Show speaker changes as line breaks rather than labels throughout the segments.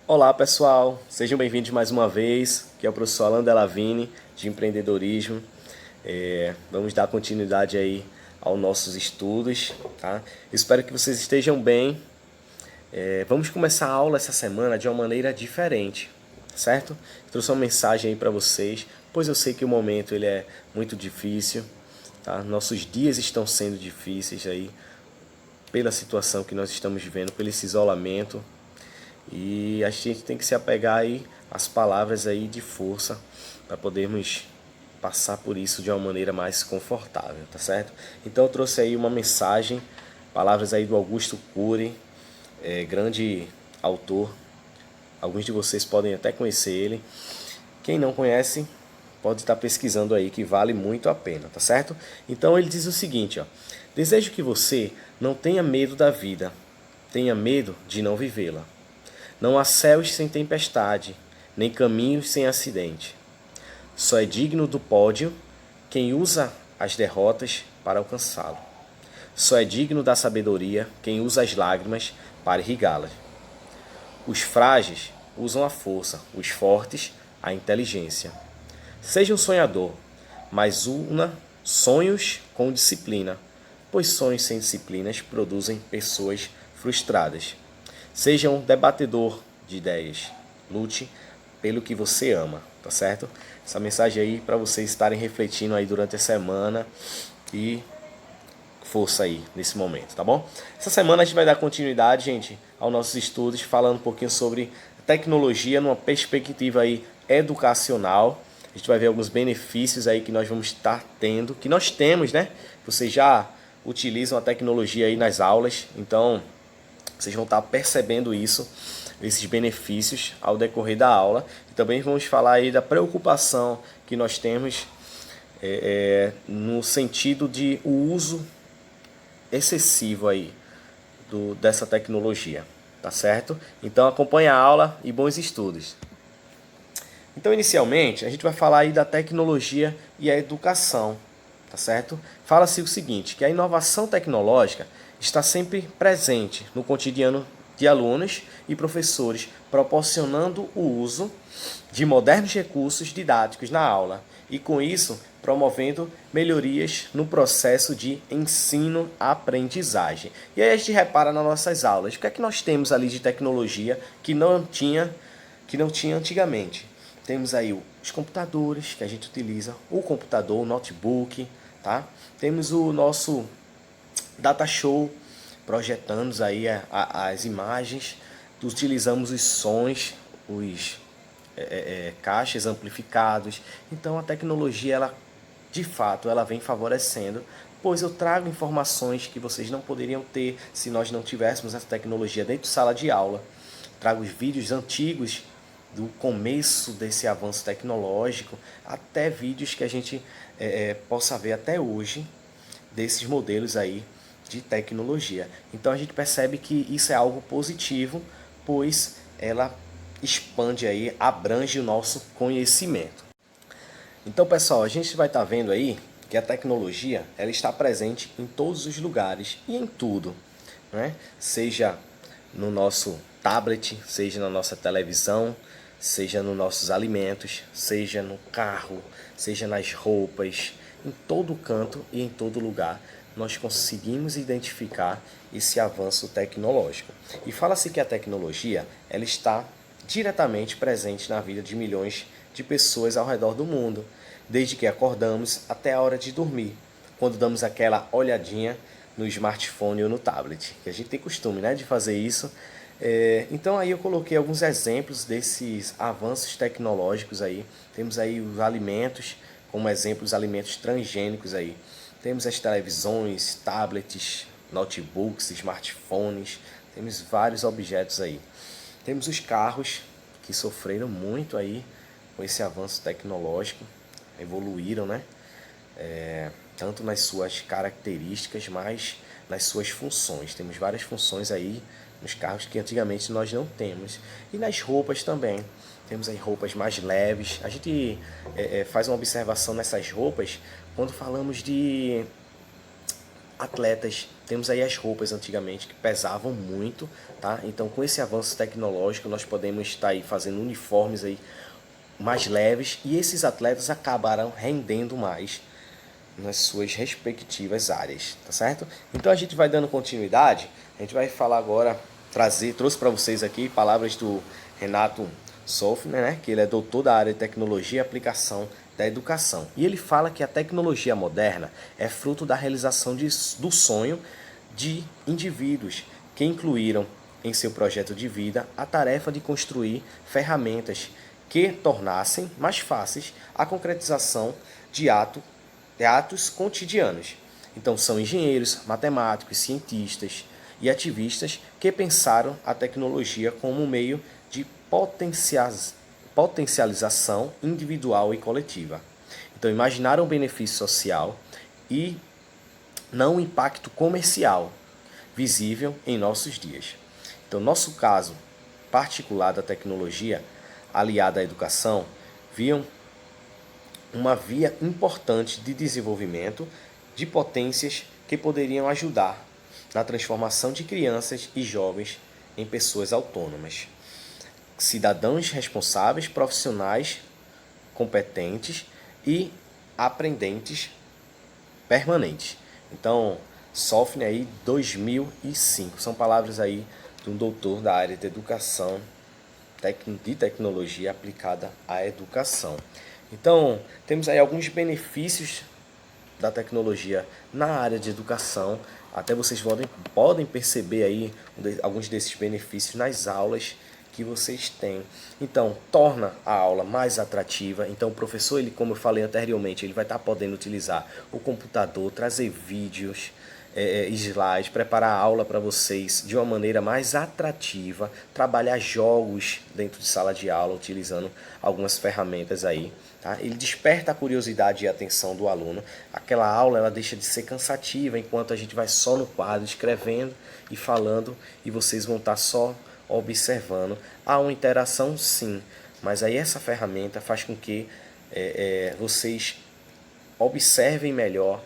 Olá pessoal, sejam bem-vindos mais uma vez, que é o professor Alan Delavine, de empreendedorismo. Vamos dar continuidade aí aos nossos estudos, tá? Espero que vocês estejam bem. Vamos começar a aula essa semana de uma maneira diferente, certo? Trouxe uma mensagem aí para vocês, pois eu sei que o momento ele é muito difícil, tá? Nossos dias estão sendo difíceis aí pela situação que nós estamos vivendo, pelo esse isolamento. E a gente tem que se apegar aí às palavras aí de força para podermos passar por isso de uma maneira mais confortável, tá certo? Então eu trouxe aí uma mensagem, palavras aí do Augusto Cury, grande autor. Alguns de vocês podem até conhecer ele. Quem não conhece, pode estar pesquisando aí, que vale muito a pena, tá certo? Então ele diz o seguinte, ó: desejo que você não tenha medo da vida, tenha medo de não vivê-la. Não há céus sem tempestade, nem caminhos sem acidente. Só é digno do pódio quem usa as derrotas para alcançá-lo. Só é digno da sabedoria quem usa as lágrimas para irrigá-las. Os frágeis usam a força, os fortes a inteligência. Seja um sonhador, mas una sonhos com disciplina, pois sonhos sem disciplinas produzem pessoas frustradas. Seja um debatedor de ideias. Lute pelo que você ama, tá certo? Essa mensagem aí para vocês estarem refletindo aí durante a semana e força aí nesse momento, tá bom? Essa semana a gente vai dar continuidade, gente, aos nossos estudos, falando um pouquinho sobre tecnologia numa perspectiva aí educacional. A gente vai ver alguns benefícios aí que nós vamos estar tendo, que nós temos, né? Vocês já utilizam a tecnologia aí nas aulas, então vocês vão estar percebendo isso, esses benefícios ao decorrer da aula. E também vamos falar aí da preocupação que nós temos no sentido de o uso excessivo aí dessa tecnologia, tá certo? Então acompanhe a aula e bons estudos. Então inicialmente a gente vai falar aí da tecnologia e a educação, tá certo? Fala-se o seguinte, que a inovação tecnológica está sempre presente no cotidiano de alunos e professores, proporcionando o uso de modernos recursos didáticos na aula e, com isso, promovendo melhorias no processo de ensino-aprendizagem. E aí a gente repara nas nossas aulas, o que é que nós temos ali de tecnologia que não tinha antigamente? Temos aí os computadores que a gente utiliza, o computador, o notebook, tá? Temos o nosso data show, projetamos aí as imagens, utilizamos os sons, os caixas amplificados. Então a tecnologia, ela de fato, ela vem favorecendo, pois eu trago informações que vocês não poderiam ter se nós não tivéssemos essa tecnologia dentro de sala de aula. Trago os vídeos antigos do começo desse avanço tecnológico, até vídeos que a gente possa ver até hoje, desses modelos aí de tecnologia. Então a gente percebe que isso é algo positivo, pois ela expande aí, abrange o nosso conhecimento. Então, pessoal, a gente vai estar vendo aí que a tecnologia, ela está presente em todos os lugares e em tudo, né? Seja no nosso tablet, seja na nossa televisão, seja nos nossos alimentos, seja no carro, seja nas roupas, em todo canto e em todo lugar nós conseguimos identificar esse avanço tecnológico. E fala-se que a tecnologia, ela está diretamente presente na vida de milhões de pessoas ao redor do mundo, desde que acordamos até a hora de dormir, quando damos aquela olhadinha no smartphone ou no tablet, que a gente tem costume, né, de fazer isso. Então aí eu coloquei alguns exemplos desses avanços tecnológicos aí. Temos aí os alimentos, como exemplo os alimentos transgênicos aí. Temos as televisões, tablets, notebooks, smartphones, temos vários objetos aí. Temos os carros, que sofreram muito aí com esse avanço tecnológico, evoluíram, né? Tanto nas suas características, mas nas suas funções. Temos várias funções aí nos carros que antigamente nós não temos. E nas roupas também. Temos aí roupas mais leves. A gente faz uma observação nessas roupas quando falamos de atletas Temos aí as roupas antigamente que pesavam muito, tá? Então com esse avanço tecnológico nós podemos estar aí fazendo uniformes aí mais leves e esses atletas acabaram rendendo mais nas suas respectivas áreas, tá certo? Então a gente vai dando continuidade, a gente vai falar agora, trouxe para vocês aqui palavras do Renato Sofner, né, que ele é doutor da área de tecnologia e aplicação da educação. E ele fala que a tecnologia moderna é fruto da realização do sonho de indivíduos que incluíram em seu projeto de vida a tarefa de construir ferramentas que tornassem mais fáceis a concretização de atos cotidianos. Então são engenheiros, matemáticos, cientistas e ativistas que pensaram a tecnologia como um meio de potencialização individual e coletiva. Então imaginaram o benefício social e não o impacto comercial visível em nossos dias. Então nosso caso particular da tecnologia aliada à educação viam uma via importante de desenvolvimento de potências que poderiam ajudar na transformação de crianças e jovens em pessoas autônomas, cidadãos responsáveis, profissionais competentes e aprendentes permanentes. Então, Sofner aí 2005, são palavras aí de um doutor da área de educação, de tecnologia aplicada à educação. Então, temos aí alguns benefícios da tecnologia na área de educação. Até vocês podem perceber aí alguns desses benefícios nas aulas que vocês têm. Então, torna a aula mais atrativa. Então, o professor, ele, como eu falei anteriormente, ele vai estar podendo utilizar o computador, trazer vídeos, slides, preparar a aula para vocês de uma maneira mais atrativa, trabalhar jogos dentro de sala de aula, utilizando algumas ferramentas aí. Tá? Ele desperta a curiosidade e a atenção do aluno. Aquela aula ela deixa de ser cansativa, enquanto a gente vai só no quadro, escrevendo e falando, e vocês vão estar só observando. Há uma interação sim, mas aí essa ferramenta faz com que vocês observem melhor,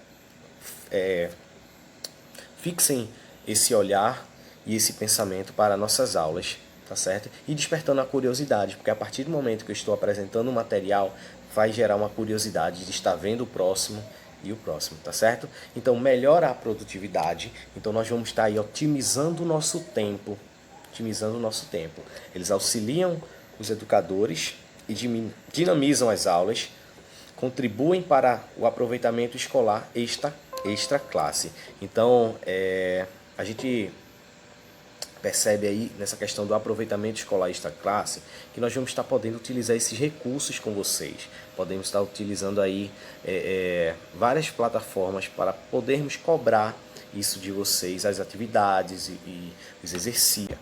fixem esse olhar e esse pensamento para nossas aulas, tá certo? E despertando a curiosidade, porque a partir do momento que eu estou apresentando o material, vai gerar uma curiosidade de estar vendo o próximo e o próximo, tá certo? Então melhora a produtividade, então nós vamos estar aí otimizando o nosso tempo, Eles auxiliam os educadores e dinamizam as aulas, contribuem para o aproveitamento escolar extra classe. Então, a gente percebe aí nessa questão do aproveitamento escolar extra classe que nós vamos estar podendo utilizar esses recursos com vocês. Podemos estar utilizando aí várias plataformas para podermos cobrar isso de vocês, as atividades e os exercícios.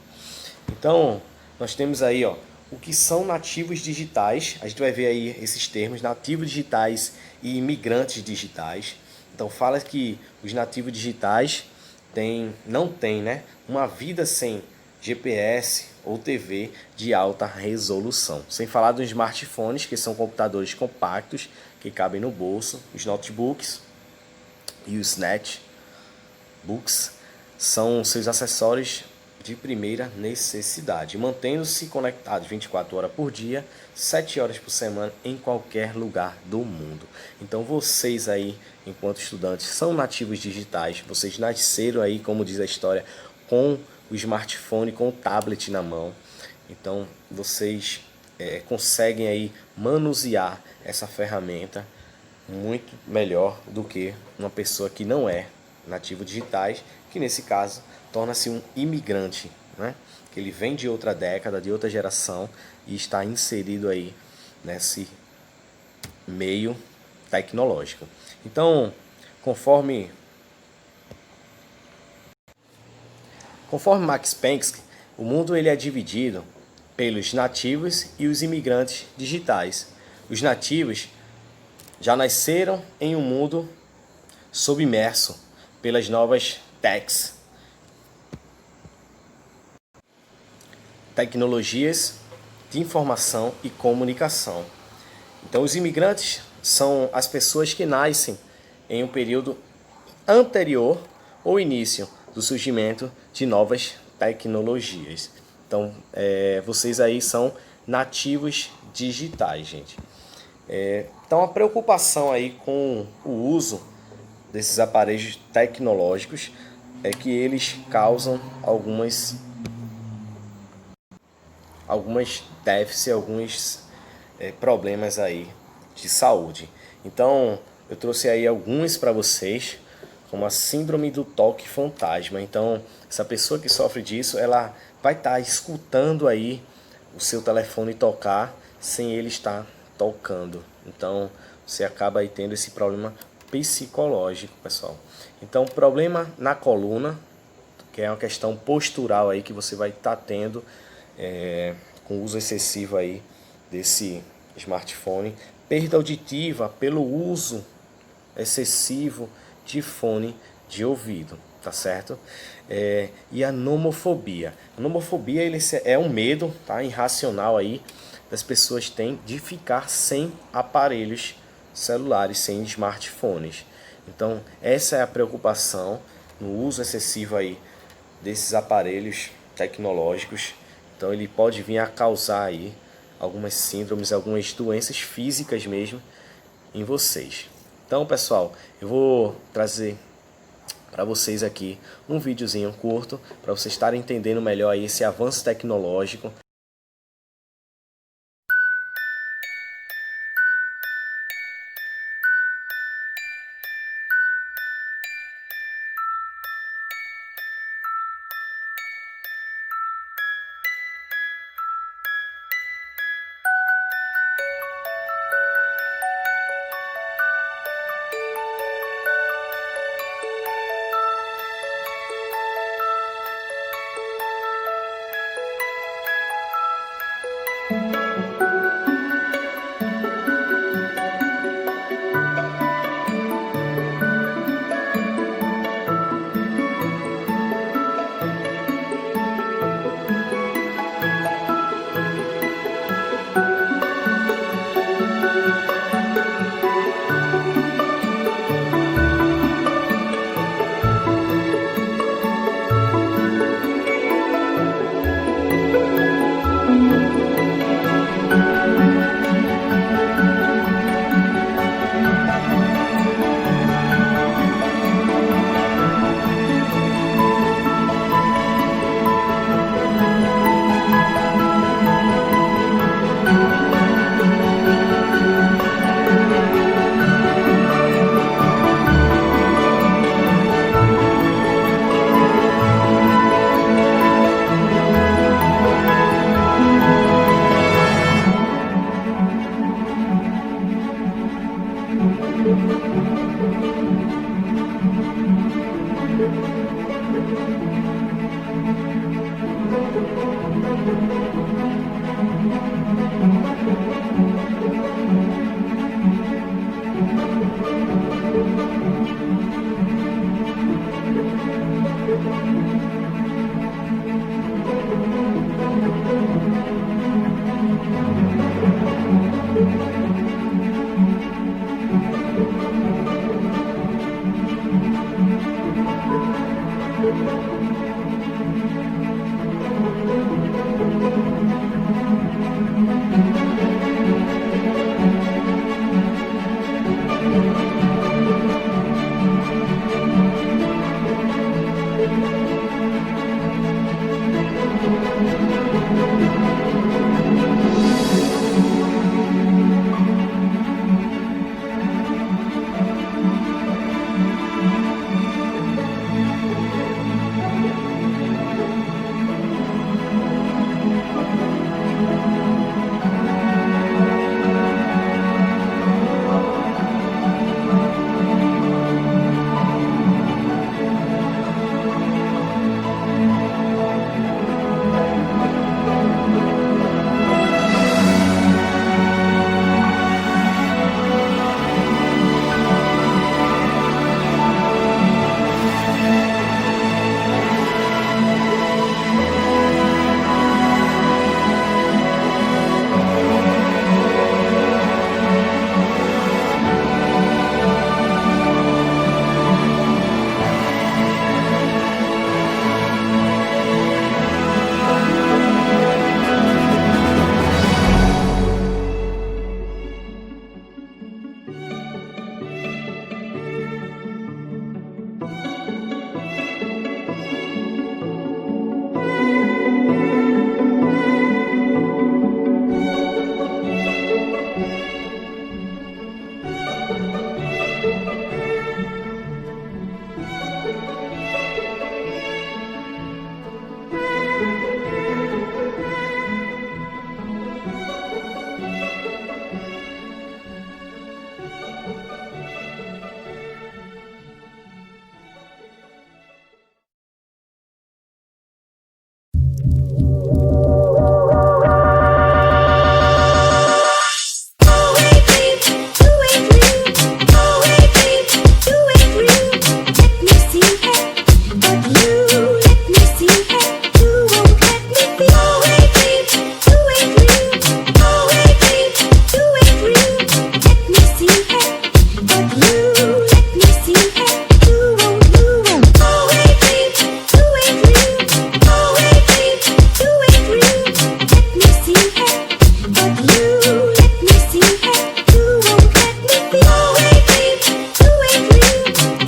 Então, nós temos aí, ó, o que são nativos digitais. A gente vai ver aí esses termos, nativos digitais e imigrantes digitais. Então, fala que os nativos digitais não têm, né, uma vida sem GPS ou TV de alta resolução. Sem falar dos smartphones, que são computadores compactos que cabem no bolso, os notebooks e os netbooks são seus acessórios de primeira necessidade, mantendo-se conectados 24 horas por dia, 7 horas por semana, em qualquer lugar do mundo. Então vocês aí, enquanto estudantes, são nativos digitais, vocês nasceram aí, como diz a história, com o smartphone, com o tablet na mão. Então vocês conseguem aí manusear essa ferramenta muito melhor do que uma pessoa que não é nativo digitais, que nesse caso torna-se um imigrante, né? Que ele vem de outra década, de outra geração e está inserido aí nesse meio tecnológico. Então, conforme Max Pensky, o mundo ele é dividido pelos nativos e os imigrantes digitais. Os nativos já nasceram em um mundo submerso pelas novas tecnologias de informação e comunicação. Então, os imigrantes são as pessoas que nascem em um período anterior ou início do surgimento de novas tecnologias. Então, vocês aí são nativos digitais, gente. Então, a preocupação aí com o uso desses aparelhos tecnológicos é que eles causam algumas déficits, alguns problemas aí de saúde. Então, eu trouxe aí alguns para vocês, como a síndrome do toque fantasma. Então, essa pessoa que sofre disso, ela vai estar escutando aí o seu telefone tocar sem ele estar tocando. Então, você acaba aí tendo esse problema psicológico, pessoal. Então, problema na coluna, que é uma questão postural aí que você vai estar tendo com o uso excessivo aí desse smartphone. Perda auditiva pelo uso excessivo de fone de ouvido, tá certo? E a nomofobia. A nomofobia ele é um medo, tá, irracional aí das pessoas têm de ficar sem aparelhos celulares, sem smartphones. Então essa é a preocupação no uso excessivo aí desses aparelhos tecnológicos. Então ele pode vir a causar aí algumas síndromes, algumas doenças físicas mesmo em vocês. Então, pessoal, eu vou trazer para vocês aqui um videozinho curto para vocês estarem entendendo melhor aí esse avanço tecnológico.